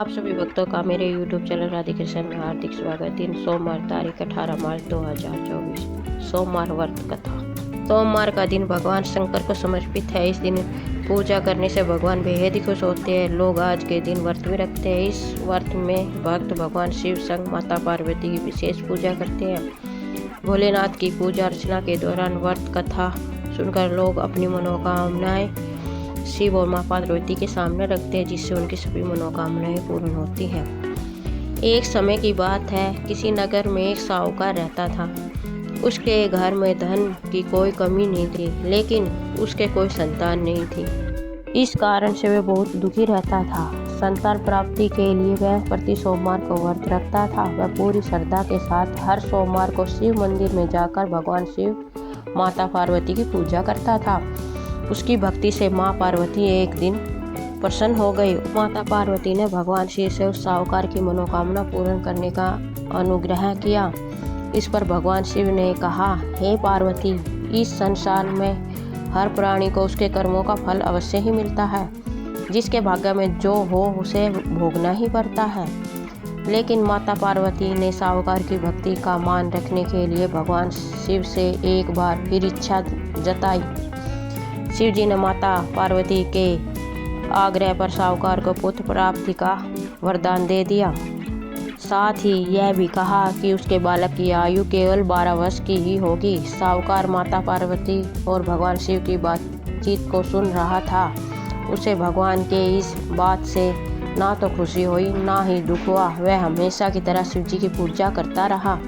आप सभी भक्तों का मेरे YouTube चैनल राधे कृष्ण में हार्दिक स्वागत। दिन सोमवार, तारीख 18 मार्च 2024। सोमवार व्रत कथा। सोमवार का दिन भगवान शंकर को समर्पित है। इस दिन पूजा करने से भगवान बेहद ही खुश होते हैं। लोग आज के दिन व्रत भी रखते हैं। इस व्रत में भक्त भगवान शिव संग माता पार्वती की विशेष पूजा करते हैं। भोलेनाथ की पूजा अर्चना के दौरान व्रत कथा सुनकर लोग अपनी मनोकामनाएं शिव और माँ पार्वती के सामने रखते हैं, जिससे उनकी सभी मनोकामनाएं पूर्ण होती हैं। एक समय की बात है, किसी नगर में एक साहूकार रहता था। उसके घर में धन की कोई कमी नहीं थी, लेकिन उसके कोई संतान नहीं थी। इस कारण से वह बहुत दुखी रहता था। संतान प्राप्ति के लिए वह प्रति सोमवार को व्रत रखता था। वह पूरी श्रद्धा के साथ हर सोमवार को शिव मंदिर में जाकर भगवान शिव माता पार्वती की पूजा करता था। उसकी भक्ति से माँ पार्वती एक दिन प्रसन्न हो गई। माता पार्वती ने भगवान शिव से उस साहूकार की मनोकामना पूर्ण करने का अनुग्रह किया। इस पर भगवान शिव ने कहा, हे पार्वती, इस संसार में हर प्राणी को उसके कर्मों का फल अवश्य ही मिलता है। जिसके भाग्य में जो हो उसे भोगना ही पड़ता है। लेकिन माता पार्वती ने साहूकार की भक्ति का मान रखने के लिए भगवान शिव से एक बार फिर इच्छा जताई। शिव जी ने माता पार्वती के आग्रह पर साहूकार को पुत्र प्राप्ति का वरदान दे दिया। साथ ही यह भी कहा कि उसके बालक की आयु केवल 12 वर्ष की ही होगी। साहूकार माता पार्वती और भगवान शिव की बातचीत को सुन रहा था। उसे भगवान के इस बात से ना तो खुशी हुई ना ही दुख हुआ। वह हमेशा की तरह शिव जी की पूजा करता रहा।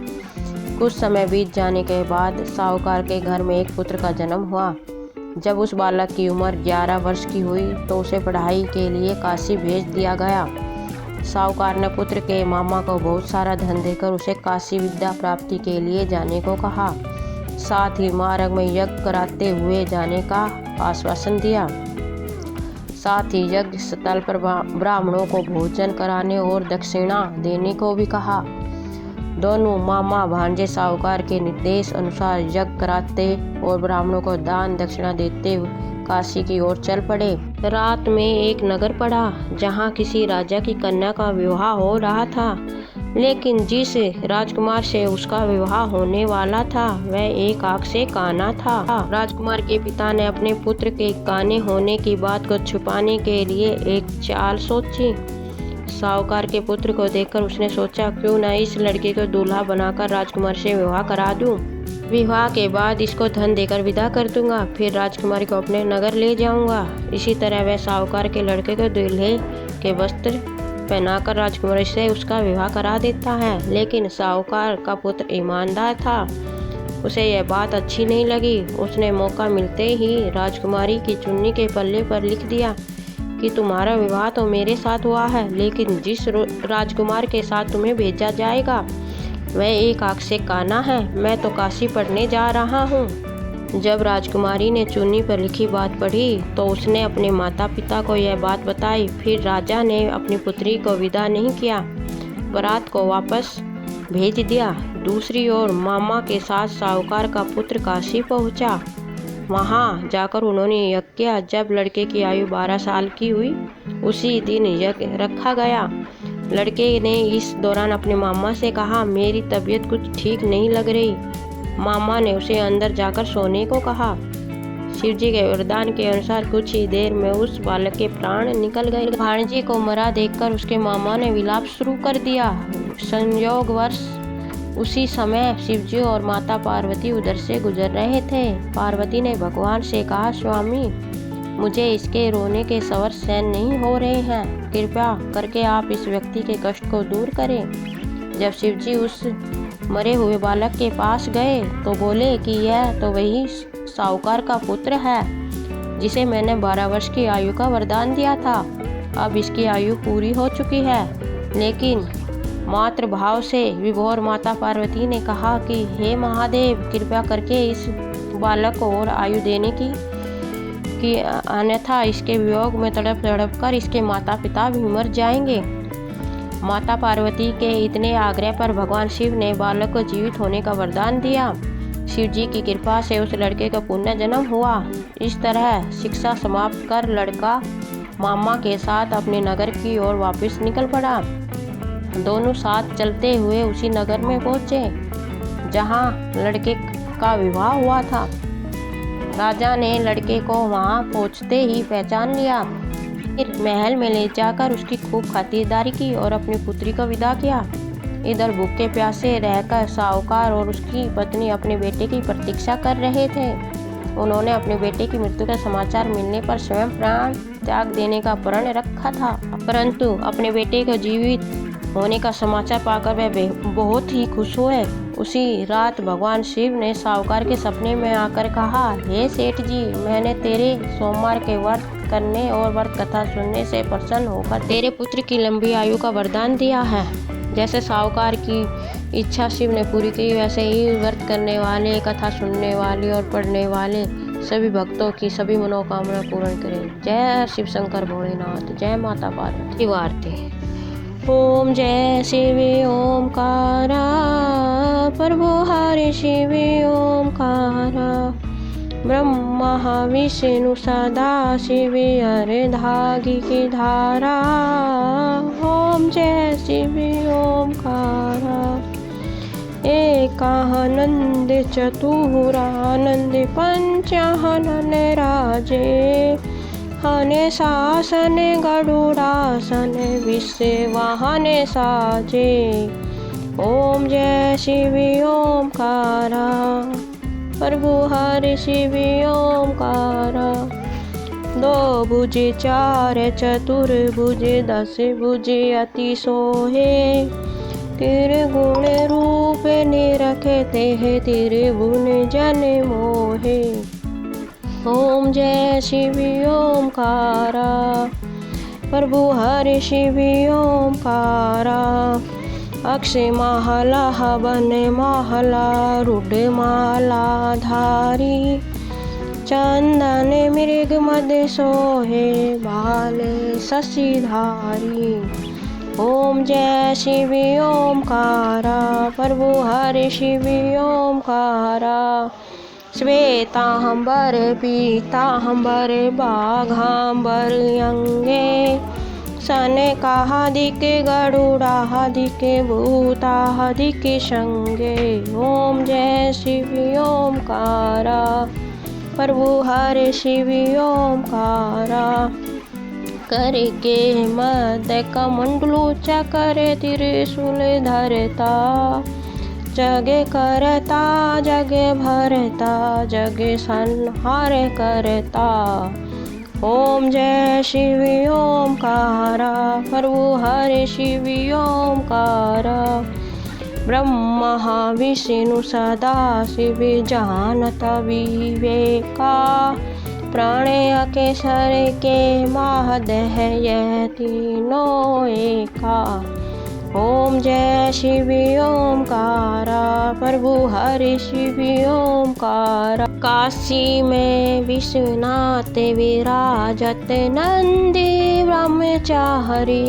कुछ समय बीत जाने के बाद साहूकार के घर में एक पुत्र का जन्म हुआ। जब उस बालक की उम्र 11 वर्ष की हुई तो उसे पढ़ाई के लिए काशी भेज दिया गया। साहूकार ने पुत्र के मामा को बहुत सारा धन देकर उसे काशी विद्या प्राप्ति के लिए जाने को कहा। साथ ही मार्ग में यज्ञ कराते हुए जाने का आश्वासन दिया। साथ ही यज्ञ स्थल पर ब्राह्मणों को भोजन कराने और दक्षिणा देने को भी कहा। दोनों मामा भांजे साहूकार के निर्देश अनुसार यज्ञ कराते और ब्राह्मणों को दान दक्षिणा देते काशी की ओर चल पड़े। रात में एक नगर पड़ा जहां किसी राजा की कन्या का विवाह हो रहा था। लेकिन जिस राजकुमार से उसका विवाह होने वाला था वह एक आंख से काना था। राजकुमार के पिता ने अपने पुत्र के काने होने की बात को छुपाने के लिए एक चाल सोची। साहूकार के पुत्र को देखकर उसने सोचा, क्यों न इस लड़के को दूल्हा बनाकर राजकुमार से विवाह करा दूं। विवाह के बाद इसको धन देकर विदा कर दूंगा, फिर राजकुमारी को अपने नगर ले जाऊंगा। इसी तरह वह साहूकार के लड़के को दूल्हे के वस्त्र पहनाकर राजकुमारी से उसका विवाह करा देता है। लेकिन साहूकार का पुत्र ईमानदार था। उसे यह बात अच्छी नहीं लगी। उसने मौका मिलते ही राजकुमारी की चुन्नी के पल्ले पर लिख दिया कि तुम्हारा विवाह तो मेरे साथ हुआ है, लेकिन जिस राजकुमार के साथ तुम्हें भेजा जाएगा वह एक आंख से काना है। मैं तो काशी पढ़ने जा रहा हूँ। जब राजकुमारी ने चुन्नी पर लिखी बात पढ़ी तो उसने अपने माता पिता को यह बात बताई। फिर राजा ने अपनी पुत्री को विदा नहीं किया, बारात को वापस भेज दिया। दूसरी ओर मामा के साथ साहूकार का पुत्र काशी पहुँचा। वहाँ जाकर उन्होंने यज्ञ किया। जब लड़के की आयु 12 साल की हुई उसी दिन यज्ञ रखा गया। लड़के ने इस दौरान अपने मामा से कहा, मेरी तबीयत कुछ ठीक नहीं लग रही। मामा ने उसे अंदर जाकर सोने को कहा। शिव जी के वरदान के अनुसार कुछ ही देर में उस बालक के प्राण निकल गए। भांजे को मरा देखकर उसके मामा ने विलाप शुरू कर दिया। संयोगवश उसी समय शिवजी और माता पार्वती उधर से गुजर रहे थे। पार्वती ने भगवान से कहा, स्वामी, मुझे इसके रोने के स्वर सहन नहीं हो रहे हैं। कृपया करके आप इस व्यक्ति के कष्ट को दूर करें। जब शिवजी उस मरे हुए बालक के पास गए तो बोले कि यह तो वही साहूकार का पुत्र है जिसे मैंने 12 वर्ष की आयु का वरदान दिया था। अब इसकी आयु पूरी हो चुकी है। लेकिन मातृ भाव से विभोर माता पार्वती ने कहा कि हे महादेव, कृपया करके इस बालक को और आयु देने की अन्यथा इसके वियोग में तड़प तड़प कर इसके माता पिता भी मर जाएंगे। माता पार्वती के इतने आग्रह पर भगवान शिव ने बालक को जीवित होने का वरदान दिया। शिव जी की कृपा से उस लड़के का पुण्य जन्म हुआ। इस तरह शिक्षा समाप्त कर लड़का मामा के साथ अपने नगर की ओर वापस निकल पड़ा। दोनों साथ चलते हुए उसी नगर में पहुंचे जहां लड़के का विवाह हुआ था। राजा ने लड़के को वहां पहुंचते ही पहचान लिया। फिर महल में ले जाकर उसकी खूब खातिरदारी की और अपनी पुत्री को विदा किया। इधर भूखे प्यासे रहकर साहूकार और उसकी पत्नी अपने बेटे की प्रतीक्षा कर रहे थे। उन्होंने अपने बेटे की मृत्यु का समाचार मिलने पर स्वयं प्राण त्याग देने का प्रण रखा था, परंतु अपने बेटे को जीवित होने का समाचार पाकर वे बहुत ही खुश हुए। उसी रात भगवान शिव ने साहूकार के सपने में आकर कहा, हे सेठ जी, मैंने तेरे सोमवार के व्रत करने और व्रत कथा सुनने से प्रसन्न होकर तेरे पुत्र की लंबी आयु का वरदान दिया है। जैसे साहूकार की इच्छा शिव ने पूरी की, वैसे ही व्रत करने वाले, कथा सुनने वाले और पढ़ने वाले सभी भक्तों की सभी मनोकामना पूर्ण करें। जय शिव शंकर भोलेनाथ, जय माता पार्वती। वार्ते ओम जय शिव ओमकारा, प्रभु हरि शिव ओमकारा, ब्रह्मा विष्णु सदा शिव अर्धांगी की धारा। ओम जय शिव ओमकारा, एकानंद चतुरानंद पंचानन राजे, हने शासन गरुड़ासन विश्व वाहने साजे। ओम जय शिव ओमकारा, प्रभु हरि शिव ओमकारा, दो भुज चार चतुर्भुज दस भुज अति सोहे, त्रिगुण रूप निरखते हैं त्रिभुवन जन मोहे। ओम जय शिव ओमकारा, प्रभु हरि शिव ओमकारा, अक्षय माला हवन माला रुड माला धारी, चंदन मृग मद सोहे बाले शशिधारी। ओम जय शिव ओमकारा, प्रभु हरि शिव ओमकारा, श्वेतांबर पीतांबर बाघांबर अंगे, सनकादिक गरुड़ादिक भूतादिक संगे। ओम जय शिव ओमकारा, प्रभु हरि शिव ओमकारा, करके मद कमंडलू चक्र त्रिशूल धरता, जग करता जग भरता जग संहार करता। ओम जय शिव ओमकारा, प्रभु हरि शिव ओमकारा, ब्रह्मा विष्णु सदा शिव जानत विवेका, प्रणय के सर के महादेह यह तीनों एका। ओम जय शिव ओमकारा, प्रभु हरि शिव ओमकारा, काशी में विश्वनाथ विराजत नंदी ब्रह्मचारी,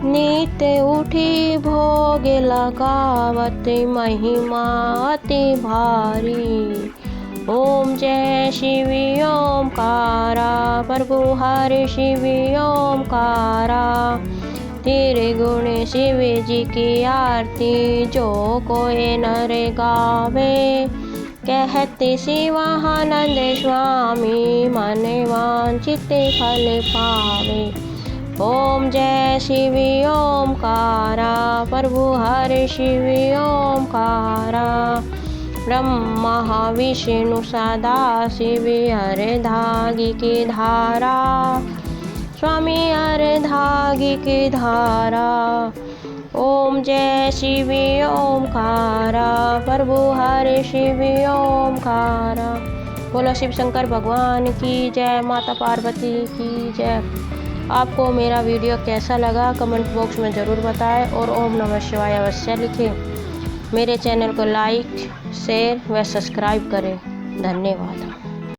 नित्य उठी भोग लगावत महिमा अति भारी। ओम जय शिव ओमकारा, प्रभु हरि शिव ओमकारा, त्रिगुण शिव जी की आरती जो कोई नर गावे, कहते शिवानंद स्वामी मन वांछित फल पावे। ओम जय शिव ओमकारा, प्रभु हरि शिव ओमकारा, ब्रह्मा विष्णु सदा शिव अर्धांगी की धारा, स्वामी अर्धांगी की धारा। ओम जय शिव ओमकारा, प्रभु हरि शिव ओमकारा। बोलो शिव शंकर भगवान की जय, माता पार्वती की जय। आपको मेरा वीडियो कैसा लगा कमेंट बॉक्स में ज़रूर बताएं और ओम नमः शिवाय अवश्य लिखें। मेरे चैनल को लाइक शेयर व सब्सक्राइब करें। धन्यवाद।